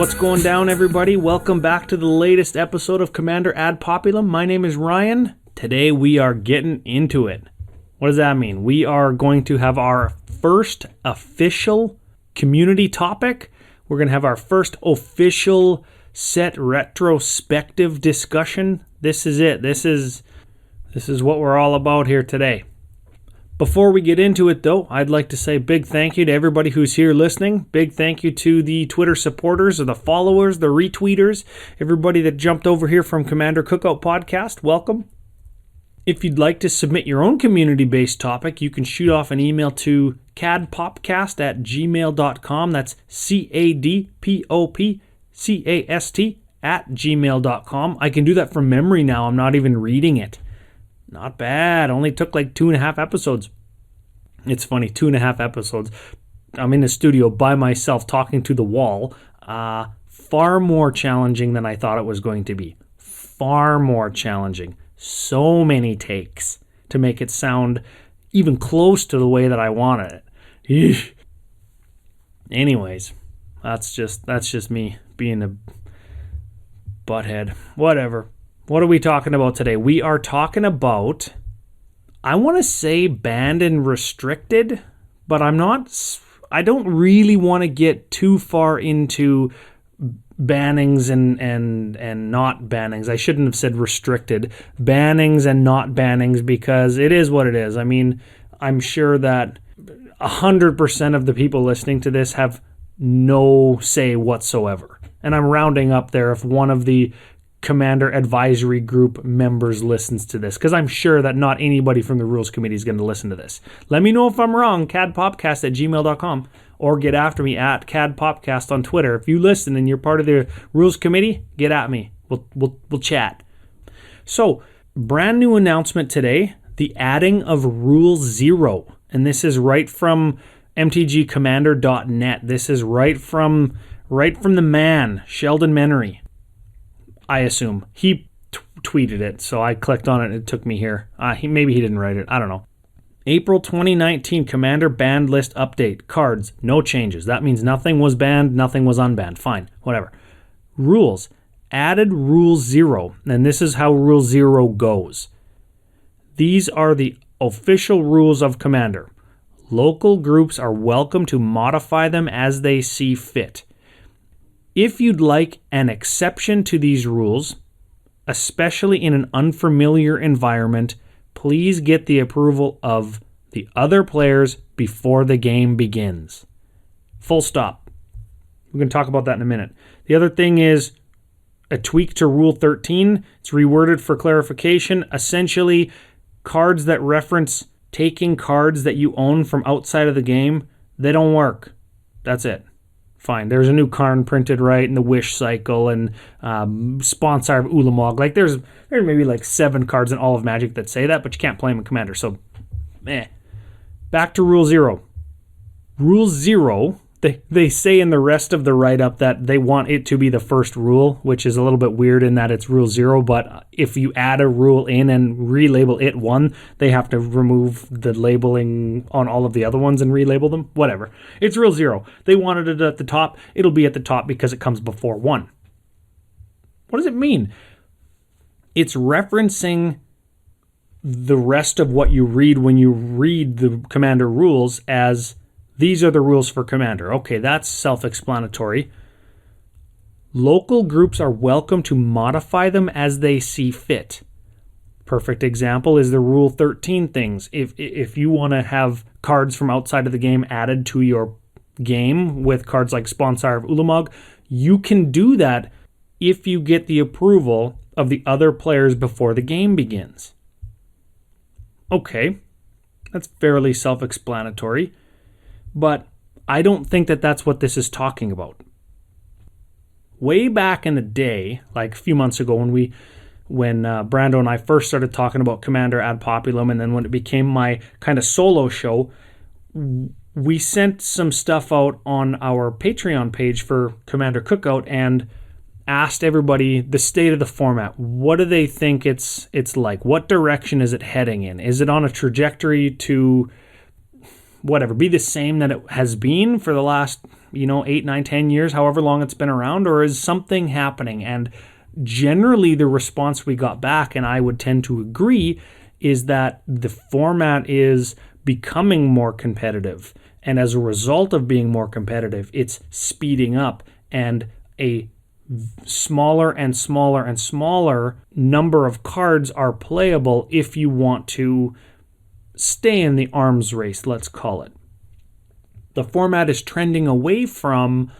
What's going down, everybody? Welcome back to the latest episode of Commander Ad Populum. My name is Ryan. Today we are getting into it. What does that mean? We are going to have our first official community topic. We're going to have our first official set retrospective discussion. This is it. This is what we're all about here today. Before we get into it, though, I'd like to say a big thank you to everybody who's here listening. Big thank you to the Twitter supporters, or the followers, the retweeters, everybody that jumped over here from Commander Cookout Podcast. Welcome. If you'd like to submit your own community-based topic, you can shoot off an email to cadpopcast@gmail.com. That's cadpopcast@gmail.com. I can do that from memory now. I'm not even reading it. Not bad. Only took like 2.5 episodes. It's funny, 2.5 episodes. I'm in the studio by myself talking to the wall. Far more challenging than I thought it was going to be. Far more challenging. So many takes to make it sound even close to the way that I wanted it. Eesh. Anyways, that's just me being a butthead. Whatever. What are we talking about today? We are talking about, I want to say banned and restricted, but I don't really want to get too far into bannings and not bannings. I shouldn't have said restricted. Bannings and not bannings, because it is what it is. I mean, I'm sure that 100% of the people listening to this have no say whatsoever. And I'm rounding up there if one of the Commander Advisory Group members listens to this, because I'm sure that not anybody from the Rules Committee is going to listen to this. Let me know if I'm wrong, cadpopcast@gmail.com, or get after me at cadpopcast on Twitter. If you listen and you're part of the Rules Committee, get at me. We'll chat. So, brand new announcement today, the adding of Rule 0, and this is right from mtgcommander.net. This is right from the man, Sheldon Menery. I assume. He tweeted it, so I clicked on it and it took me here. Maybe he didn't write it. I don't know. April 2019 Commander Banned List Update. Cards, no changes. That means nothing was banned, nothing was unbanned. Fine, whatever. Rules. Added Rule 0, and this is how Rule 0 goes. These are the official rules of Commander. Local groups are welcome to modify them as they see fit. If you'd like an exception to these rules, especially in an unfamiliar environment, please get the approval of the other players before the game begins. Full stop. We're going to talk about that in a minute. The other thing is a tweak to Rule 13. It's reworded for clarification. Essentially, cards that reference taking cards that you own from outside of the game, they don't work. That's it. Fine. There's a new card printed, right, in the Wish Cycle and Sponsor of Ulamog. Like, there's maybe like 7 cards in all of Magic that say that, but you can't play them in Commander, so Back to Rule 0. Rule 0, they say in the rest of the write-up that they want it to be the first rule, which is a little bit weird in that it's Rule 0, but if you add a rule in and relabel it 1, they have to remove the labeling on all of the other ones and relabel them. Whatever. It's Rule 0. They wanted it at the top. It'll be at the top because it comes before 1. What does it mean? It's referencing the rest of what you read when you read the Commander rules as these are the rules for Commander. Okay, that's self-explanatory. Local groups are welcome to modify them as they see fit. Perfect example is the Rule 13 things. If you want to have cards from outside of the game added to your game with cards like Sponsor of Ulamog, you can do that if you get the approval of the other players before the game begins. Okay, that's fairly self-explanatory. But I don't think that that's what this is talking about. Way back in the day, like a few months ago when Brando and I first started talking about Commander Ad Populum, and then when it became my kind of solo show, we sent some stuff out on our Patreon page for Commander Cookout and asked everybody the state of the format. What do they think it's like? What direction is it heading in? Is it on a trajectory to whatever, be the same that it has been for the last, 8, 9, 10 years, however long it's been around, or is something happening? And generally the response we got back, and I would tend to agree, is that the format is becoming more competitive. And as a result of being more competitive, it's speeding up, and a smaller and smaller and smaller number of cards are playable if you want to stay in the arms race, let's call it. The format is trending away from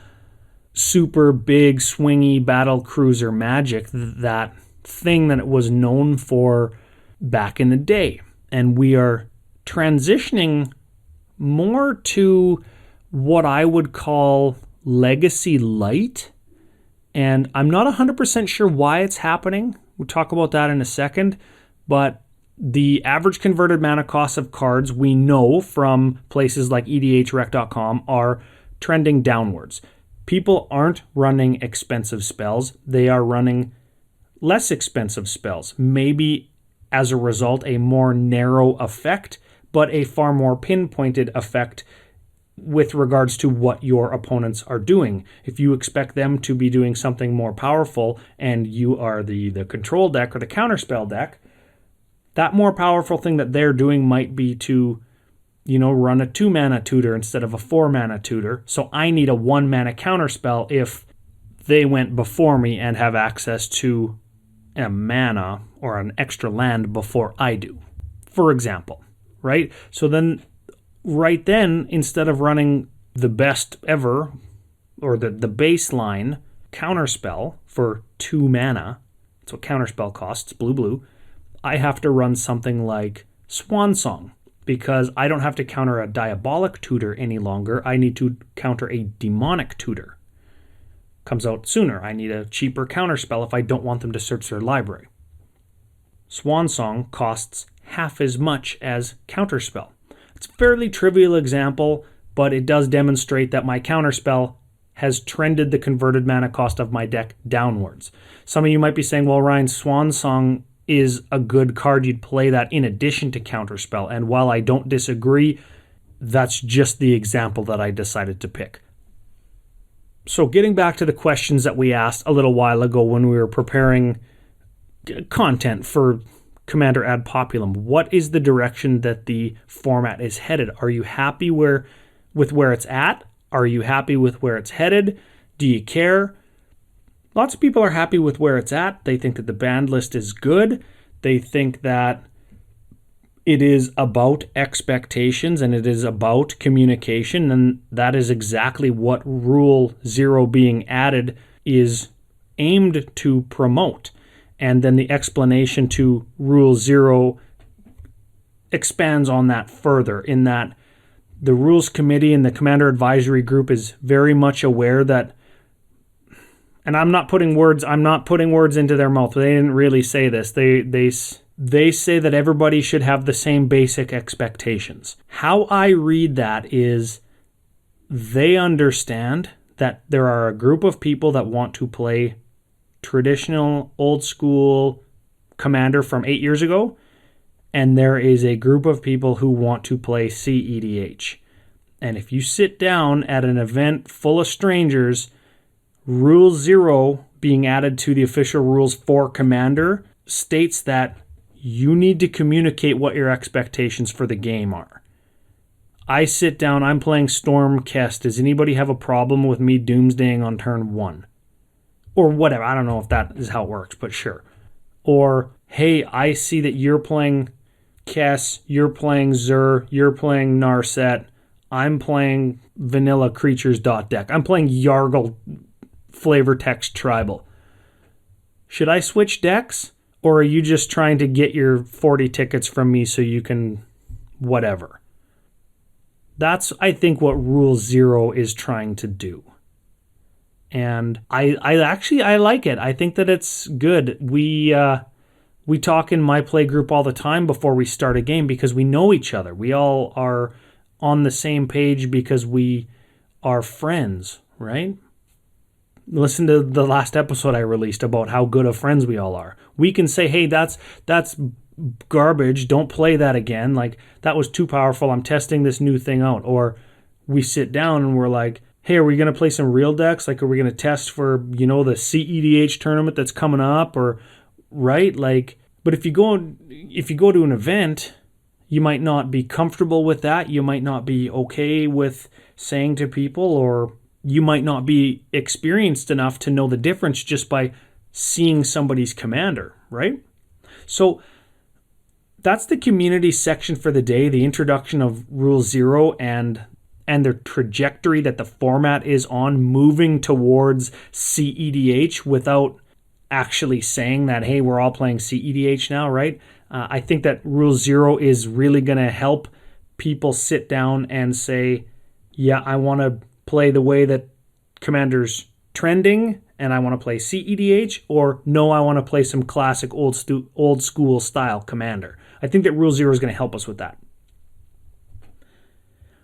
super big, swingy battle cruiser Magic, that thing that it was known for back in the day. And we are transitioning more to what I would call Legacy Light. And I'm not 100% sure why it's happening. We'll talk about that in a second. But the average converted mana cost of cards, we know from places like EDHREC.com, are trending downwards. People aren't running expensive spells. They are running less expensive spells. Maybe as a result, a more narrow effect, but a far more pinpointed effect with regards to what your opponents are doing. If you expect them to be doing something more powerful and you are the control deck or the counterspell deck, that more powerful thing that they're doing might be to, run a 2-mana tutor instead of a 4-mana tutor. So I need a 1-mana counterspell if they went before me and have access to a mana or an extra land before I do, for example, right? So then, right then, instead of running the best ever or the baseline counterspell for 2 mana, that's what counterspell costs, blue, I have to run something like Swan Song, because I don't have to counter a Diabolic Tutor any longer. I need to counter a Demonic Tutor. Comes out sooner. I need a cheaper counterspell if I don't want them to search their library. Swan Song costs half as much as counterspell. It's a fairly trivial example, but it does demonstrate that my counterspell has trended the converted mana cost of my deck downwards. Some of you might be saying, well, Ryan, Swan Song is a good card. You'd play that in addition to counterspell. And while I don't disagree, that's just the example that I decided to pick. So getting back to the questions that we asked a little while ago when we were preparing content for Commander Ad Populum, what is the direction that the format is headed? Are you happy with where it's at? Are you happy with where it's headed? Do you care? Lots of people are happy with where it's at. They think that the banned list is good. They think that it is about expectations and it is about communication, and that is exactly what Rule 0 being added is aimed to promote. And then the explanation to Rule 0 expands on that further, in that the Rules Committee and the Commander Advisory Group is very much aware that, and I'm not putting words into their mouth. They didn't really say this. They say that everybody should have the same basic expectations. How I read that is they understand that there are a group of people that want to play traditional, old school Commander from 8 years ago, and there is a group of people who want to play CEDH. And if you sit down at an event full of strangers, Rule 0 being added to the official rules for Commander states that you need to communicate what your expectations for the game are. I sit down, I'm playing Stormcast. Does anybody have a problem with me doomsdaying on turn 1? Or whatever. I don't know if that is how it works, but sure. Or, hey, I see that you're playing Kess, you're playing Zur, you're playing Narset, I'm playing Vanilla Creatures deck. I'm playing Yargle Flavor Text Tribal. Should I switch decks? Or are you just trying to get your 40 tickets from me so you can whatever? That's, I think, what Rule 0 is trying to do. And I like it. I think that it's good. We talk in my play group all the time before we start a game because we know each other. We all are on the same page because we are friends, right? Listen to the last episode I released about how good of friends we all are. We can say, hey, that's garbage. Don't play that again. Like, that was too powerful. I'm testing this new thing out. Or we sit down and we're like, hey, are we going to play some real decks? Like, are we going to test for, the CEDH tournament that's coming up? Or, right? Like, but if you go to an event, you might not be comfortable with that. You might not be okay with saying to people, or you might not be experienced enough to know the difference just by seeing somebody's commander, right? So that's the community section for the day, the introduction of Rule 0 and their trajectory that the format is on, moving towards CEDH without actually saying that, hey, we're all playing CEDH now, right? I think that Rule 0 is really going to help people sit down and say, yeah, I want to play the way that Commander's trending, and I want to play CEDH, or no, I want to play some classic old school style Commander. I think that Rule 0 is going to help us with that.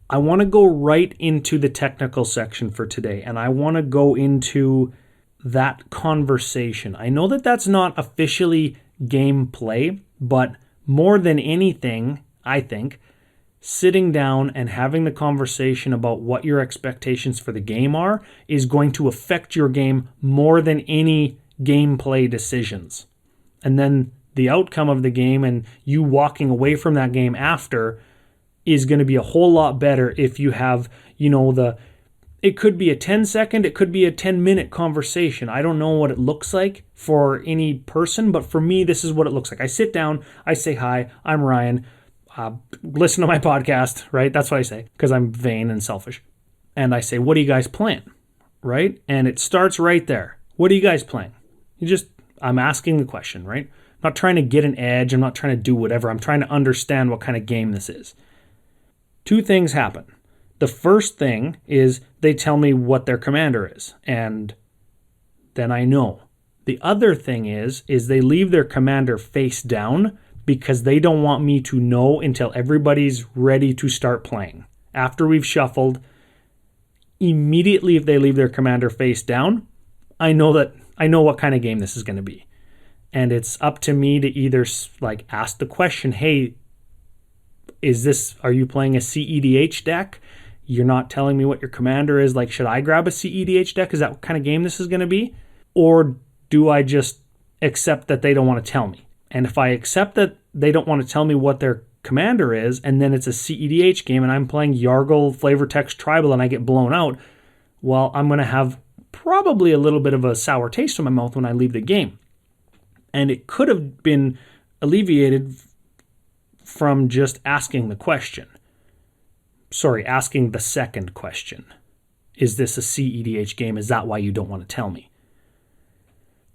I want to go right into the technical section for today, and I want to go into that conversation. I know that that's not officially gameplay, but more than anything, I think, sitting down and having the conversation about what your expectations for the game are is going to affect your game more than any gameplay decisions. And then the outcome of the game and you walking away from that game after is going to be a whole lot better if you have, it could be a 10-second, it could be a 10-minute conversation. I don't know what it looks like for any person, but for me, this is what it looks like. I sit down, I say, hi, I'm Ryan. Listen to my podcast, right? That's what I say, because I'm vain and selfish. And I say, what are you guys playing, right? And it starts right there. What are you guys playing? I'm asking the question, right? I'm not trying to get an edge. I'm not trying to do whatever. I'm trying to understand what kind of game this is. Two things happen. The first thing is they tell me what their commander is, and then I know. The other thing is they leave their commander face down because they don't want me to know until everybody's ready to start playing. After we've shuffled, immediately if they leave their commander face down, I know what kind of game this is going to be. And it's up to me to either ask the question, hey, are you playing a CEDH deck? You're not telling me what your commander is. Should I grab a CEDH deck? Is that what kind of game this is going to be? Or do I just accept that they don't want to tell me? And if I accept that they don't want to tell me what their commander is, and then it's a CEDH game and I'm playing Yargle Flavor Text Tribal and I get blown out, well, I'm going to have probably a little bit of a sour taste in my mouth when I leave the game. And it could have been alleviated from just asking the question. Asking the second question. Is this a CEDH game? Is that why you don't want to tell me?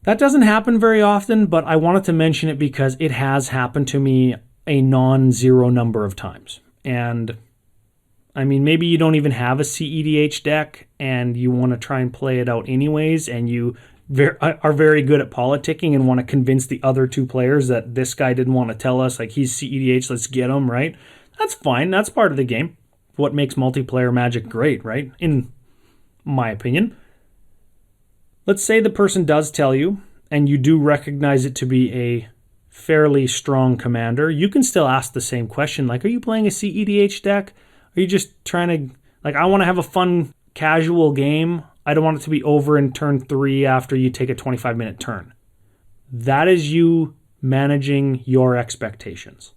That doesn't happen very often, but I wanted to mention it because it has happened to me a non-zero number of times. And I mean, maybe you don't even have a CEDH deck and you want to try and play it out anyways, and you are very good at politicking and want to convince the other two players that this guy didn't want to tell us, he's CEDH, let's get him, right? That's fine. That's part of the game. What makes multiplayer Magic great, right? In my opinion. Let's say the person does tell you, and you do recognize it to be a fairly strong commander. You can still ask the same question, are you playing a CEDH deck? Are you just trying to, I want to have a fun, casual game. I don't want it to be over in turn 3 after you take a 25-minute turn. That is you managing your expectations.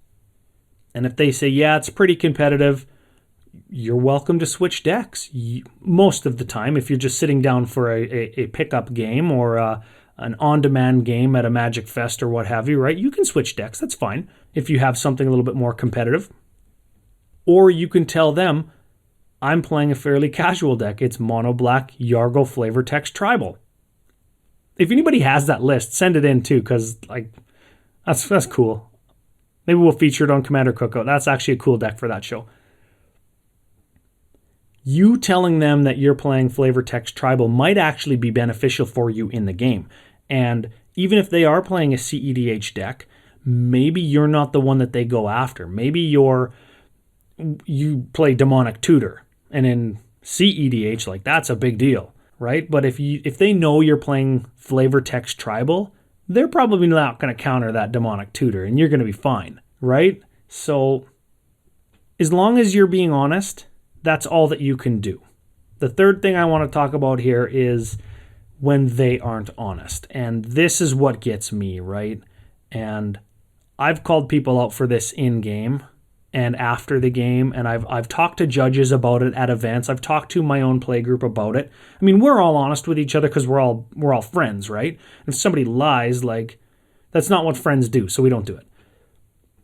And if they say, yeah, it's pretty competitive, you're welcome to switch decks. Most of the time, if you're just sitting down for a pickup game or an on-demand game at a Magic Fest or what have you, right? You can switch decks. That's fine if you have something a little bit more competitive. Or you can tell them, I'm playing a fairly casual deck. It's mono black Yargle Flavor Text Tribal. If anybody has that list, send it in too, because that's cool. Maybe we'll feature it on Commander Cookout. That's actually a cool deck for that show. You telling them that you're playing Flavor Text Tribal might actually be beneficial for you in the game. And even if they are playing a CEDH deck, maybe you're not the one that they go after. Maybe you play Demonic Tutor, and in CEDH, that's a big deal, right? But if they know you're playing Flavor Text Tribal, they're probably not going to counter that demonic tutor, and you're going to be fine, right? So as long as you're being honest, that's all that you can do. The third thing I want to talk about here is when they aren't honest. And this is what gets me, right? And I've called people out for this in-game and after the game, and I've talked to judges about it at events. I've talked to my own play group about it. I mean, we're all honest with each other because we're all friends, right? If somebody lies, like, that's not what friends do, so we don't do it.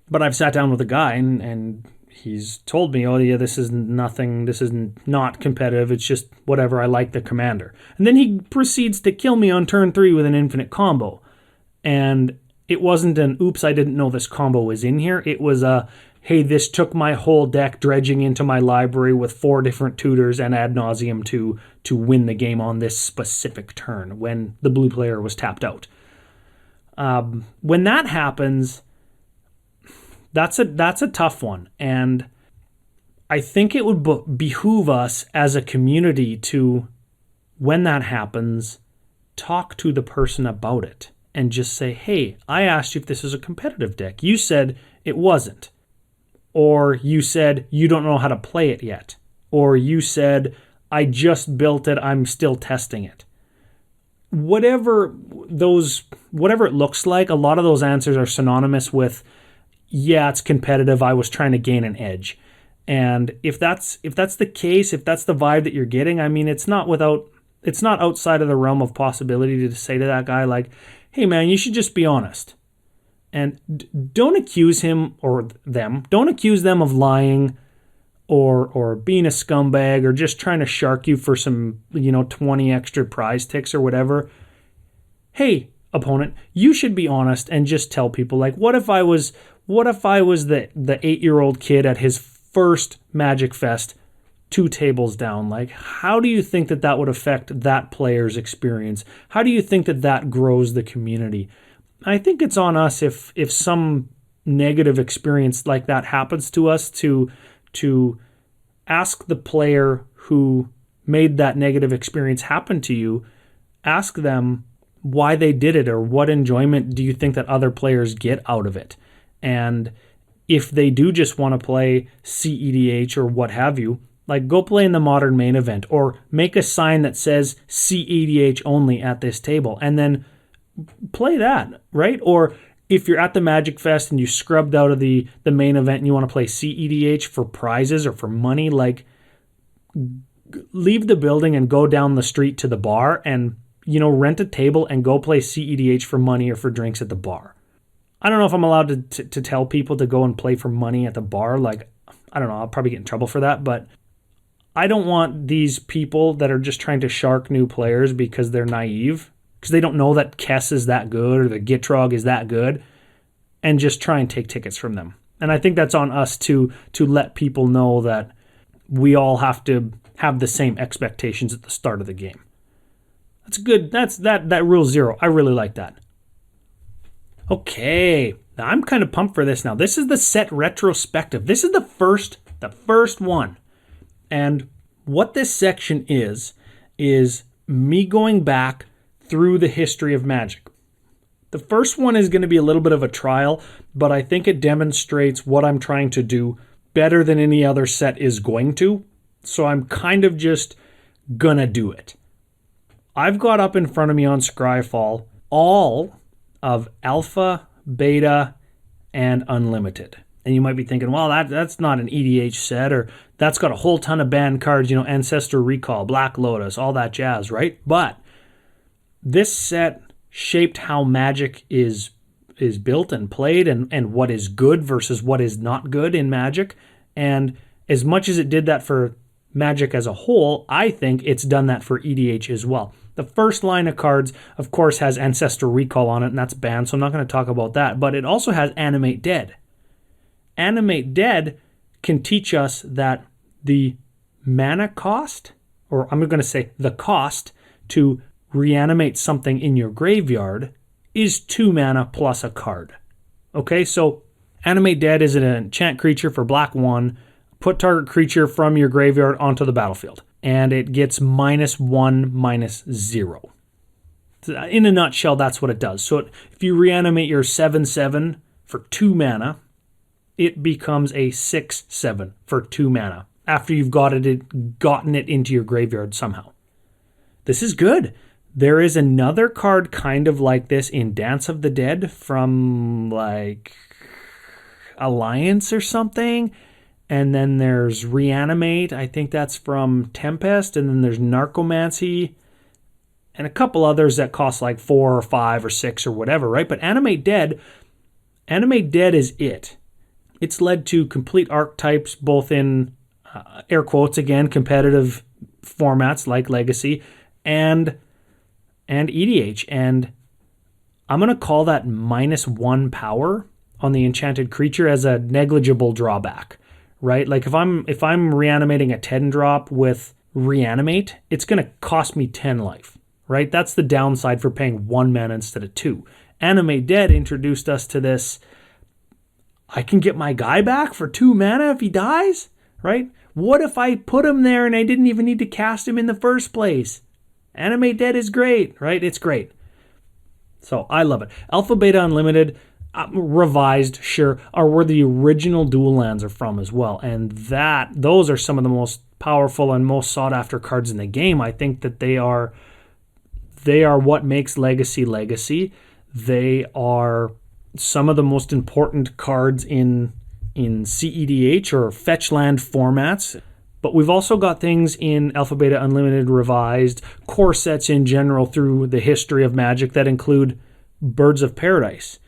But I've sat down with a guy and he's told me, oh yeah, this is nothing, this is not competitive, it's just whatever, I like the commander. And then he proceeds to kill me on turn 3 with an infinite combo. And it wasn't an oops, I didn't know this combo was in here. It was a, hey, this took my whole deck dredging into my library with 4 different tutors and ad nauseum to win the game on this specific turn when the blue player was tapped out. When that happens, that's a tough one. And I think it would behoove us as a community to, when that happens, talk to the person about it and just say, hey, I asked you if this is a competitive deck. You said it wasn't. Or you said you don't know how to play it yet. Or you said, I just built it, I'm still testing it. Whatever it looks like, a lot of those answers are synonymous with, yeah, it's competitive, I was trying to gain an edge. And if that's the case, if that's the vibe that you're getting, I mean, it's not outside of the realm of possibility to say to that guy, like, hey man, you should just be honest. And don't accuse him or them. Don't accuse them of lying or being a scumbag or just trying to shark you for some, 20 extra prize ticks or whatever. Hey, opponent, you should be honest and just tell people, like, what if I was the 8-year-old kid at his first Magic Fest 2 tables down? Like, how do you think that would affect that player's experience? How do you think that grows the community? I think it's on us if some negative experience like that happens to us to ask the player who made that negative experience happen to you, ask them why they did it or what enjoyment do you think that other players get out of it. And if they do just want to play CEDH or what have you, like, go play in the modern main event or make a sign that says CEDH only at this table and then play that, right? Or if you're at the Magic Fest and you scrubbed out of the main event and you want to play CEDH for prizes or for money, like, leave the building and go down the street to the bar and, rent a table and go play CEDH for money or for drinks at the bar. I don't know if I'm allowed to tell people to go and play for money at the bar. Like, I don't know, I'll probably get in trouble for that, but I don't want these people that are just trying to shark new players because they're naive, because they don't know that Kess is that good or the Gitrog is that good, and just try and take tickets from them. And I think that's on us to let people know that we all have to have the same expectations at the start of the game. That's good. That's that rule 0. I really like that. Okay, now I'm kind of pumped for this now. This is the set retrospective. This is the first one. And what this section is me going back through the history of Magic. The first one is going to be a little bit of a trial, but I think it demonstrates what I'm trying to do better than any other set is going to. So I'm kind of just gonna do it. I've got up in front of me on Scryfall all of Alpha, Beta, and Unlimited. And you might be thinking, well, that's not an EDH set, or that's got a whole ton of banned cards, Ancestor Recall, Black Lotus, all that jazz, right? But this set shaped how Magic is built and played and what is good versus what is not good in Magic. And as much as it did that for Magic as a whole, I think it's done that for EDH as well. The first line of cards, of course, has Ancestor Recall on it, and that's banned, so I'm not going to talk about that. But it also has Animate Dead. Animate Dead can teach us that the mana cost, or I'm going to say the cost, to reanimate something in your graveyard is 2 mana plus a card. Okay, so Animate Dead is an enchant creature for black 1. Put target creature from your graveyard onto the battlefield. And it gets -1/-0. In a nutshell, that's what it does. So if you reanimate your 7/7 for 2 mana, it becomes a 6/7 for 2 mana after you've gotten it into your graveyard somehow. This is good. There is another card kind of like this in Dance of the Dead from like Alliance or something. And then there's Reanimate. I think that's from Tempest. And then there's Narcomancy. And a couple others that cost like 4 or 5 or 6 or whatever, right? But Animate Dead is it. It's led to complete archetypes, both in, air quotes again, competitive formats like Legacy and EDH. And I'm going to call that -1 power on the enchanted creature as a negligible drawback, right? Like if I'm reanimating a 10 drop with Reanimate, it's going to cost me 10 life, right? That's the downside for paying 1 mana instead of 2. Animate Dead introduced us to this. I can get my guy back for 2 mana if he dies, right? What if I put him there and I didn't even need to cast him in the first place? Animate Dead is great, right? It's great. So I love it. Alpha Beta Unlimited, revised, sure, are where the original dual lands are from as well. And those are some of the most powerful and most sought after cards in the game. I think that they are what makes Legacy Legacy. They are some of the most important cards in CEDH or fetch land formats. But we've also got things in Alpha Beta Unlimited Revised, core sets in general through the history of Magic that include Birds of Paradise.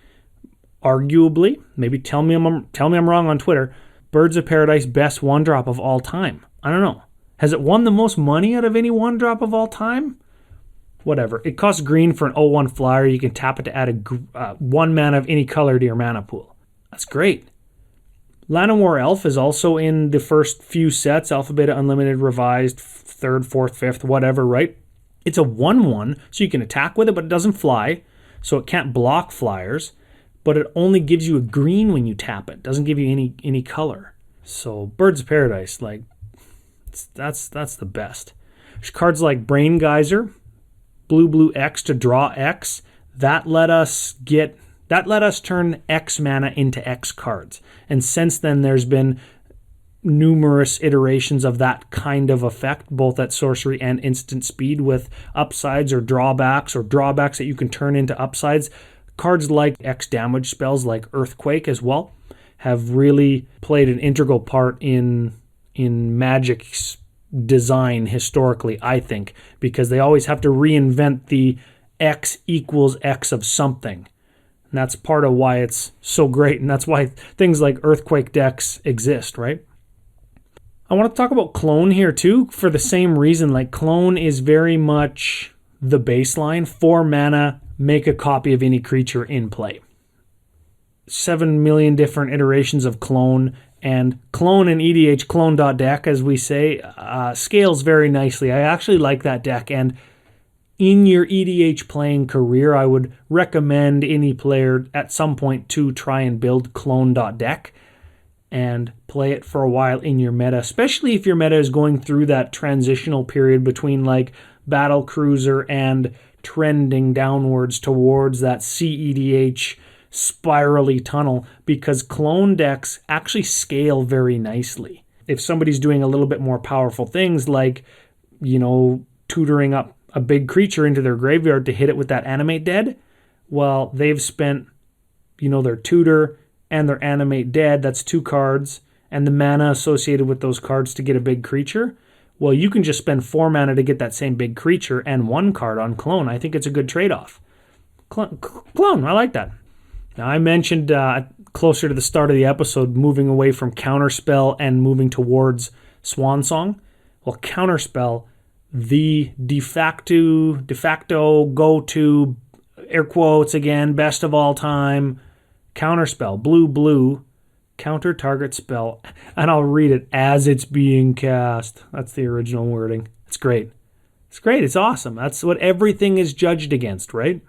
Arguably, maybe tell me I'm wrong on Twitter, Birds of Paradise best 1-drop of all time. I don't know. Has it won the most money out of any 1-drop of all time? Whatever. It costs green for an 0/1 flyer. You can tap it to add 1 mana of any color to your mana pool. That's great. Lanimore Elf is also in the first few sets, Alpha Beta Unlimited Revised, 3rd, 4th, 5th, whatever, right? It's a 1/1, so you can attack with it, but it doesn't fly, so it can't block flyers, but it only gives you a green when you tap it. It doesn't give you any color. So Birds of Paradise, like, that's the best. There's cards like Brain Geyser, blue X to draw X. That let us turn X mana into X cards. And since then, there's been numerous iterations of that kind of effect, both at sorcery and instant speed, with upsides or drawbacks that you can turn into upsides. Cards like X damage spells like Earthquake as well have really played an integral part in Magic's design historically, I think, because they always have to reinvent the X equals X of something. And that's part of why it's so great, and that's why things like Earthquake decks exist, right? I want to talk about Clone here too, for the same reason. Like, Clone is very much the baseline. 4 mana, make a copy of any creature in play. 7 million different iterations of Clone, and Clone in EDH, clone.deck, as we say, scales very nicely. I actually like that deck, and in your EDH playing career, I would recommend any player at some point to try and build clone.deck and play it for a while in your meta, especially if your meta is going through that transitional period between like Battle Cruiser and trending downwards towards that CEDH spirally tunnel, because clone decks actually scale very nicely. If somebody's doing a little bit more powerful things like, tutoring up a big creature into their graveyard to hit it with that Animate Dead, well, they've spent, their tutor and their Animate Dead, that's 2 cards, and the mana associated with those cards to get a big creature. Well, you can just spend 4 mana to get that same big creature and 1 card on Clone. I think it's a good trade-off. Clone, I like that. Now, I mentioned closer to the start of the episode moving away from Counterspell and moving towards Swansong. Well, Counterspell, the de facto go-to, air quotes again, best of all time, Counterspell, blue, counter target spell, and I'll read it as it's being cast. That's the original wording. It's great. It's awesome. That's what everything is judged against, right?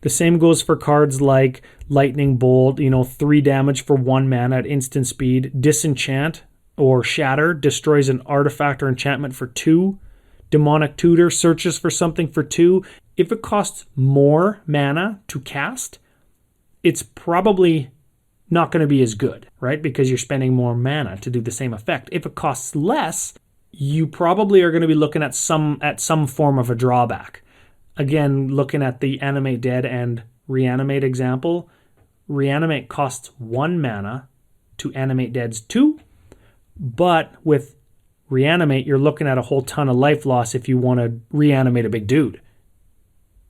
The same goes for cards like Lightning Bolt, 3 damage for 1 mana at instant speed. Disenchant or Shatter destroys an artifact or enchantment for 2. Demonic Tutor searches for something for 2. If it costs more mana to cast, it's probably not going to be as good, right? Because you're spending more mana to do the same effect. If it costs less, you probably are going to be looking at some form of a drawback. Again, looking at the Animate Dead and Reanimate example, Reanimate costs 1 mana to Animate Dead's 2, but with Reanimate, you're looking at a whole ton of life loss if you want to reanimate a big dude.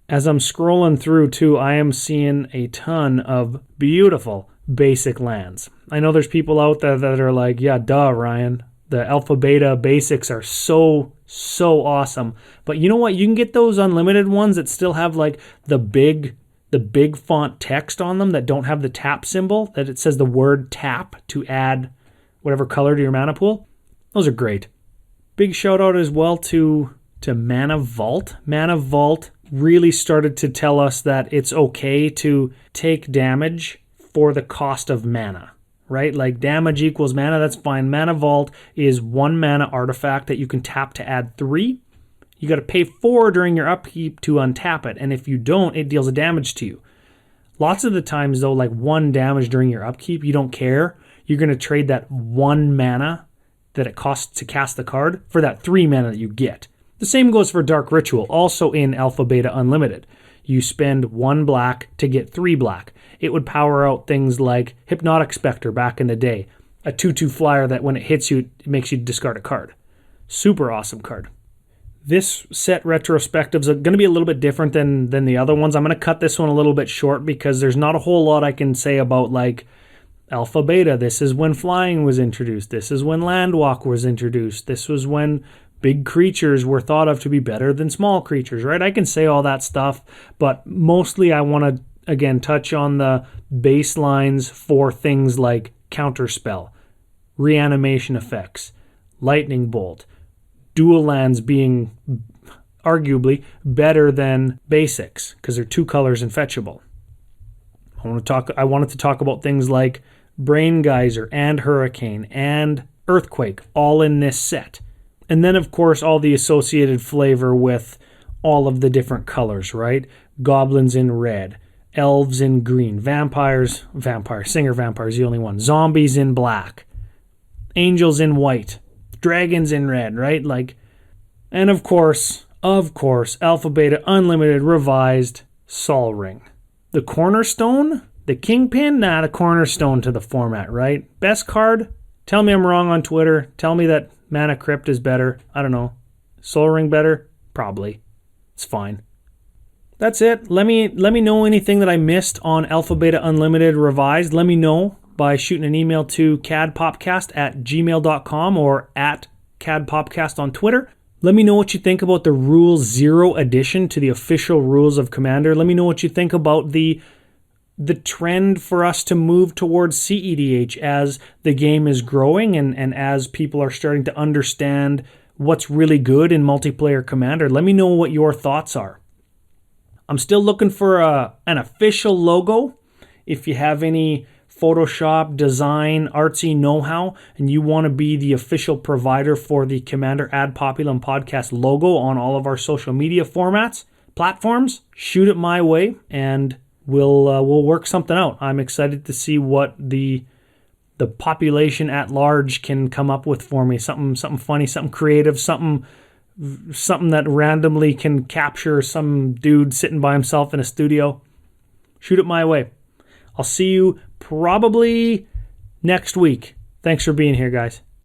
As I'm scrolling through too, I am seeing a ton of beautiful basic lands. I know there's people out there that are like, yeah, duh, Ryan. The alpha beta basics are so awesome. But you know what? You can get those unlimited ones that still have like the big font text on them that don't have the tap symbol, that it says the word tap to add whatever color to your mana pool. Those are great. Big shout out as well to Mana Vault. Mana Vault really started to tell us that it's okay to take damage for the cost of mana, right? Like damage equals mana, that's fine. Mana Vault is 1 mana artifact that you can tap to add 3. You got to pay 4 during your upkeep to untap it, and if you don't, it deals a damage to you. Lots of the times though, like 1 damage during your upkeep, you don't care. You're going to trade that 1 mana that it costs to cast the card for that 3 mana that you get. The same goes for Dark Ritual, also in Alpha Beta Unlimited. You spend 1 black to get 3 black. It would power out things like Hypnotic Spectre back in the day, a 2/2 flyer that when it hits you, it makes you discard a card. Super awesome card. This set retrospectives are going to be a little bit different than the other ones. I'm going to cut this one a little bit short because there's not a whole lot I can say about like Alpha Beta. This is when flying was introduced. This is when Landwalk was introduced. This was when big creatures were thought of to be better than small creatures, right? I can say all that stuff, but mostly I want to, again, touch on the baselines for things like Counterspell, Reanimation Effects, Lightning Bolt, dual lands being arguably better than basics because they're 2 colors and fetchable. I wanted to talk about things like Brain Geyser and Hurricane and Earthquake, all in this set. And then, of course, all the associated flavor with all of the different colors, right? Goblins in red, elves in green, singer vampires, the only one, zombies in black, angels in white, dragons in red, right? Like, and of course, Alpha Beta Unlimited Revised Sol Ring. The cornerstone, the kingpin, the cornerstone to the format, right? Best card? Tell me I'm wrong on Twitter. Tell me that Mana Crypt is better. I don't know. Sol Ring better? Probably. It's fine. That's it. Let me know anything that I missed on Alpha Beta Unlimited Revised. Let me know by shooting an email to cadpopcast@gmail.com or at cadpopcast on Twitter. Let me know what you think about the Rule 0 addition to the official rules of Commander. Let me know what you think about the trend for us to move towards CEDH as the game is growing and as people are starting to understand what's really good in multiplayer Commander. Let me know what your thoughts are. I'm still looking for an official logo. If you have any Photoshop, design, artsy know-how, and you want to be the official provider for the Commander Ad Populum podcast logo on all of our social media platforms, shoot it my way, and we'll work something out. I'm excited to see what the population at large can come up with for me. Something funny, something creative, something that randomly can capture some dude sitting by himself in a studio. Shoot it my way. I'll see you probably next week. Thanks for being here, guys.